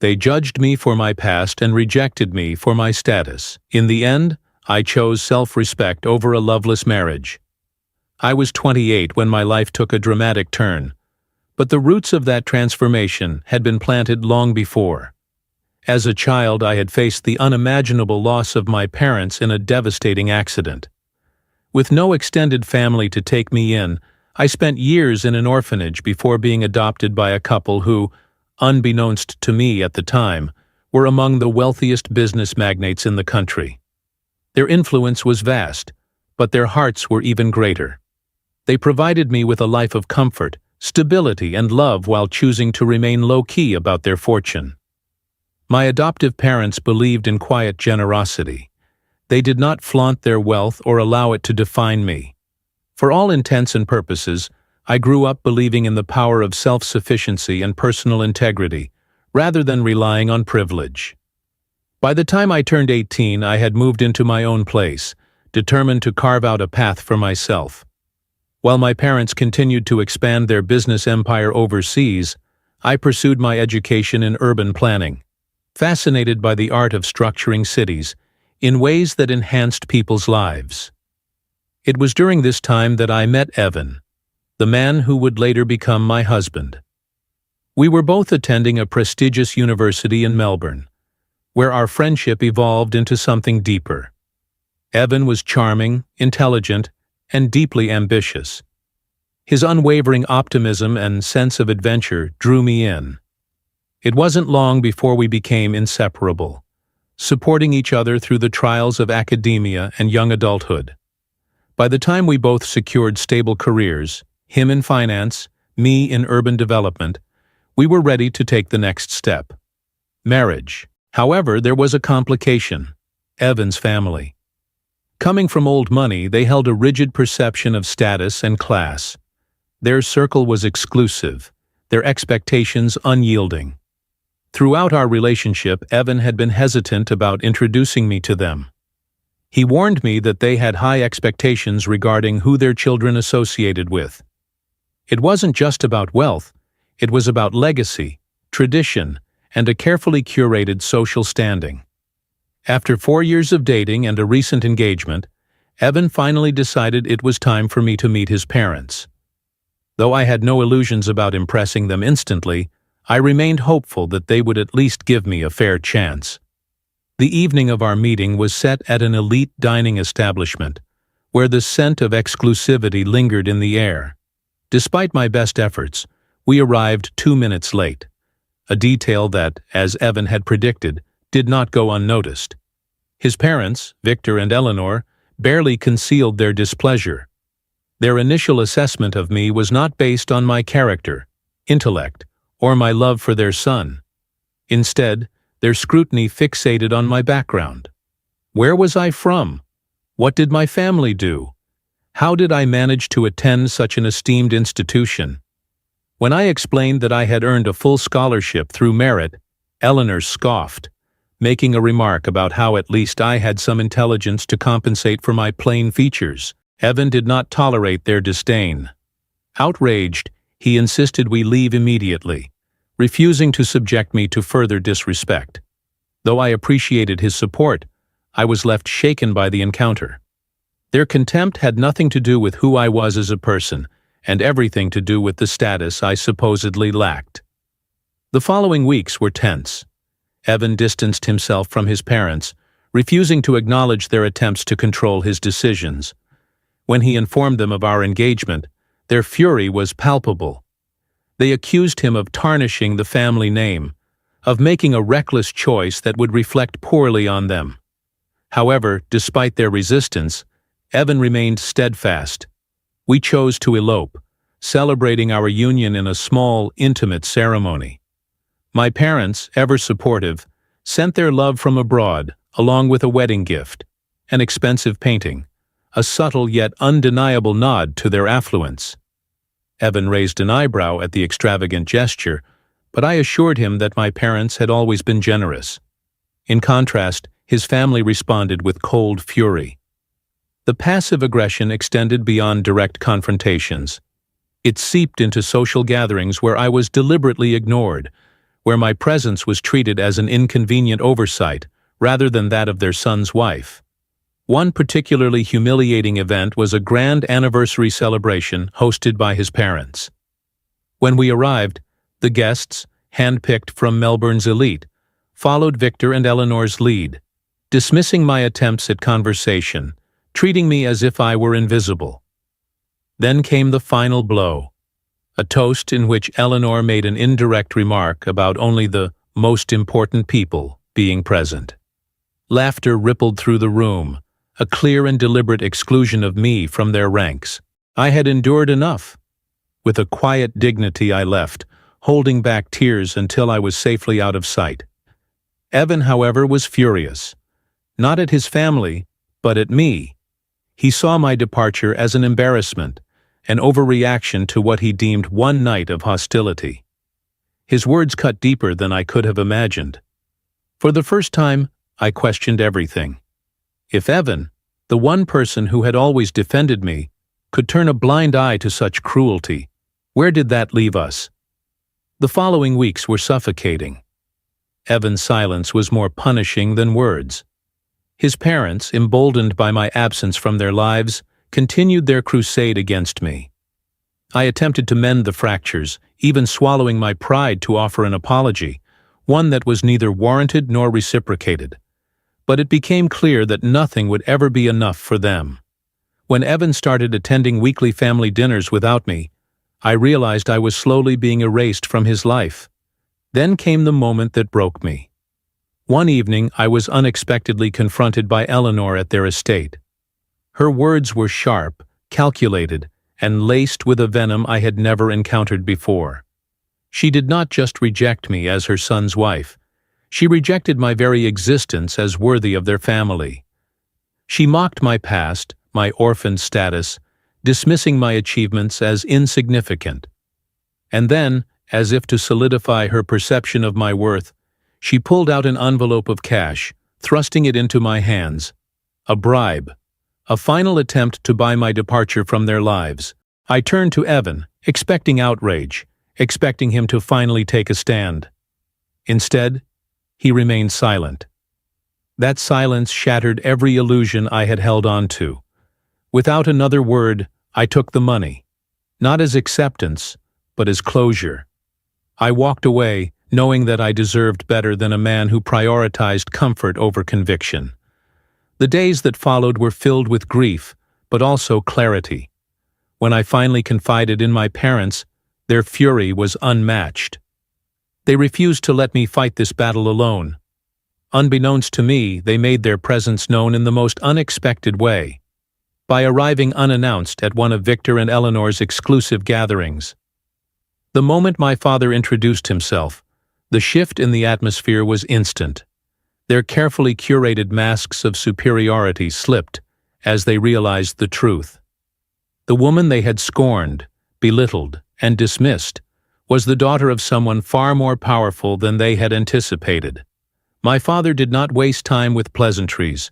They judged me for my past and rejected me for my status. In the end, I chose self-respect over a loveless marriage. I was 28 when my life took a dramatic turn, but the roots of that transformation had been planted long before. As a child, I had faced the unimaginable loss of my parents in a devastating accident. With no extended family to take me in, I spent years in an orphanage before being adopted by a couple who, unbeknownst to me at the time, were among the wealthiest business magnates in the country. Their influence was vast, but their hearts were even greater. They provided me with a life of comfort, stability, and love while choosing to remain low-key about their fortune. My adoptive parents believed in quiet generosity. They did not flaunt their wealth or allow it to define me. For all intents and purposes, I grew up believing in the power of self-sufficiency and personal integrity, rather than relying on privilege. By the time I turned 18, I had moved into my own place, determined to carve out a path for myself. While my parents continued to expand their business empire overseas, I pursued my education in urban planning, fascinated by the art of structuring cities in ways that enhanced people's lives. It was during this time that I met Evan, the man who would later become my husband. We were both attending a prestigious university in Melbourne, where our friendship evolved into something deeper. Evan was charming, intelligent, and deeply ambitious. His unwavering optimism and sense of adventure drew me in. It wasn't long before we became inseparable, supporting each other through the trials of academia and young adulthood. By the time we both secured stable careers, him in finance, me in urban development, we were ready to take the next step: marriage. However, there was a complication: Evan's family. Coming from old money, they held a rigid perception of status and class. Their circle was exclusive, their expectations unyielding. Throughout our relationship, Evan had been hesitant about introducing me to them. He warned me that they had high expectations regarding who their children associated with. It wasn't just about wealth, it was about legacy, tradition, and a carefully curated social standing. After 4 years of dating and a recent engagement, Evan finally decided it was time for me to meet his parents. Though I had no illusions about impressing them instantly, I remained hopeful that they would at least give me a fair chance. The evening of our meeting was set at an elite dining establishment, where the scent of exclusivity lingered in the air. Despite my best efforts, we arrived 2 minutes late, a detail that, as Evan had predicted, did not go unnoticed. His parents, Victor and Eleanor, barely concealed their displeasure. Their initial assessment of me was not based on my character, intellect, or my love for their son. Instead, their scrutiny fixated on my background. Where was I from? What did my family do? How did I manage to attend such an esteemed institution? When I explained that I had earned a full scholarship through merit, Eleanor scoffed, making a remark about how at least I had some intelligence to compensate for my plain features. Evan did not tolerate their disdain. Outraged, he insisted we leave immediately, refusing to subject me to further disrespect. Though I appreciated his support, I was left shaken by the encounter. Their contempt had nothing to do with who I was as a person, and everything to do with the status I supposedly lacked. The following weeks were tense. Evan distanced himself from his parents, refusing to acknowledge their attempts to control his decisions. When he informed them of our engagement, their fury was palpable. They accused him of tarnishing the family name, of making a reckless choice that would reflect poorly on them. However, despite their resistance, Evan remained steadfast. We chose to elope, celebrating our union in a small, intimate ceremony. My parents, ever supportive, sent their love from abroad, along with a wedding gift, an expensive painting, a subtle yet undeniable nod to their affluence. Evan raised an eyebrow at the extravagant gesture, but I assured him that my parents had always been generous. In contrast, his family responded with cold fury. The passive aggression extended beyond direct confrontations. It seeped into social gatherings where I was deliberately ignored, where my presence was treated as an inconvenient oversight rather than that of their son's wife. One particularly humiliating event was a grand anniversary celebration hosted by his parents. When we arrived, the guests, handpicked from Melbourne's elite, followed Victor and Eleanor's lead, dismissing my attempts at conversation, treating me as if I were invisible. Then came the final blow, a toast in which Eleanor made an indirect remark about only the most important people being present. Laughter rippled through the room, a clear and deliberate exclusion of me from their ranks. I had endured enough. With a quiet dignity I left, holding back tears until I was safely out of sight. Evan, however, was furious. Not at his family, but at me. He saw my departure as an embarrassment, an overreaction to what he deemed one night of hostility. His words cut deeper than I could have imagined. For the first time, I questioned everything. If Evan, the one person who had always defended me, could turn a blind eye to such cruelty, where did that leave us? The following weeks were suffocating. Evan's silence was more punishing than words. His parents, emboldened by my absence from their lives, continued their crusade against me. I attempted to mend the fractures, even swallowing my pride to offer an apology, one that was neither warranted nor reciprocated. But it became clear that nothing would ever be enough for them. When Evan started attending weekly family dinners without me, I realized I was slowly being erased from his life. Then came the moment that broke me. One evening, I was unexpectedly confronted by Eleanor at their estate. Her words were sharp, calculated, and laced with a venom I had never encountered before. She did not just reject me as her son's wife. She rejected my very existence as worthy of their family. She mocked my past, my orphan status, dismissing my achievements as insignificant. And then, as if to solidify her perception of my worth, she pulled out an envelope of cash, thrusting it into my hands. A bribe. A final attempt to buy my departure from their lives. I turned to Evan, expecting outrage, expecting him to finally take a stand. Instead, he remained silent. That silence shattered every illusion I had held on to. Without another word, I took the money, not as acceptance, but as closure. I walked away, knowing that I deserved better than a man who prioritized comfort over conviction. The days that followed were filled with grief, but also clarity. When I finally confided in my parents, their fury was unmatched. They refused to let me fight this battle alone. Unbeknownst to me, they made their presence known in the most unexpected way, by arriving unannounced at one of Victor and Eleanor's exclusive gatherings. The moment my father introduced himself, the shift in the atmosphere was instant. Their carefully curated masks of superiority slipped as they realized the truth. The woman they had scorned, belittled, and dismissed was the daughter of someone far more powerful than they had anticipated. My father did not waste time with pleasantries.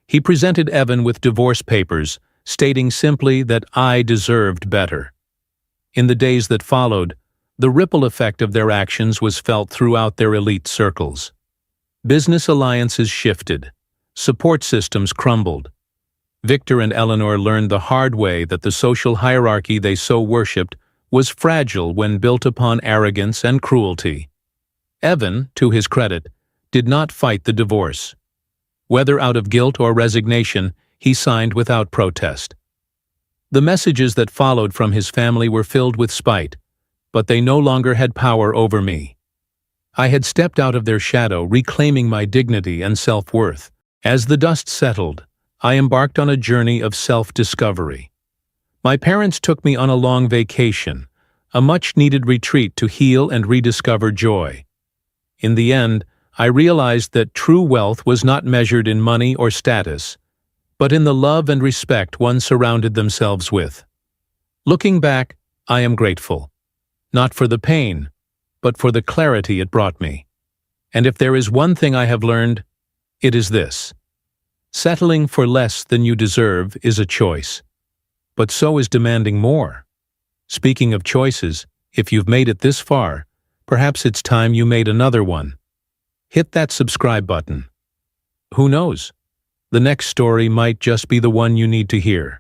He presented Evan with divorce papers, stating simply that I deserved better. In the days that followed, the ripple effect of their actions was felt throughout their elite circles. Business alliances shifted. Support systems crumbled. Victor and Eleanor learned the hard way that the social hierarchy they so worshipped was fragile when built upon arrogance and cruelty. Evan, to his credit, did not fight the divorce. Whether out of guilt or resignation, he signed without protest. The messages that followed from his family were filled with spite, but they no longer had power over me. I had stepped out of their shadow, reclaiming my dignity and self-worth. As the dust settled, I embarked on a journey of self-discovery. My parents took me on a long vacation, a much-needed retreat to heal and rediscover joy. In the end, I realized that true wealth was not measured in money or status, but in the love and respect one surrounded themselves with. Looking back, I am grateful, not for the pain, but for the clarity it brought me. And if there is one thing I have learned, it is this. Settling for less than you deserve is a choice, but so is demanding more. Speaking of choices, if you've made it this far, Perhaps it's time you made another one. Hit that subscribe button. Who knows? The next story might just be the one you need to hear.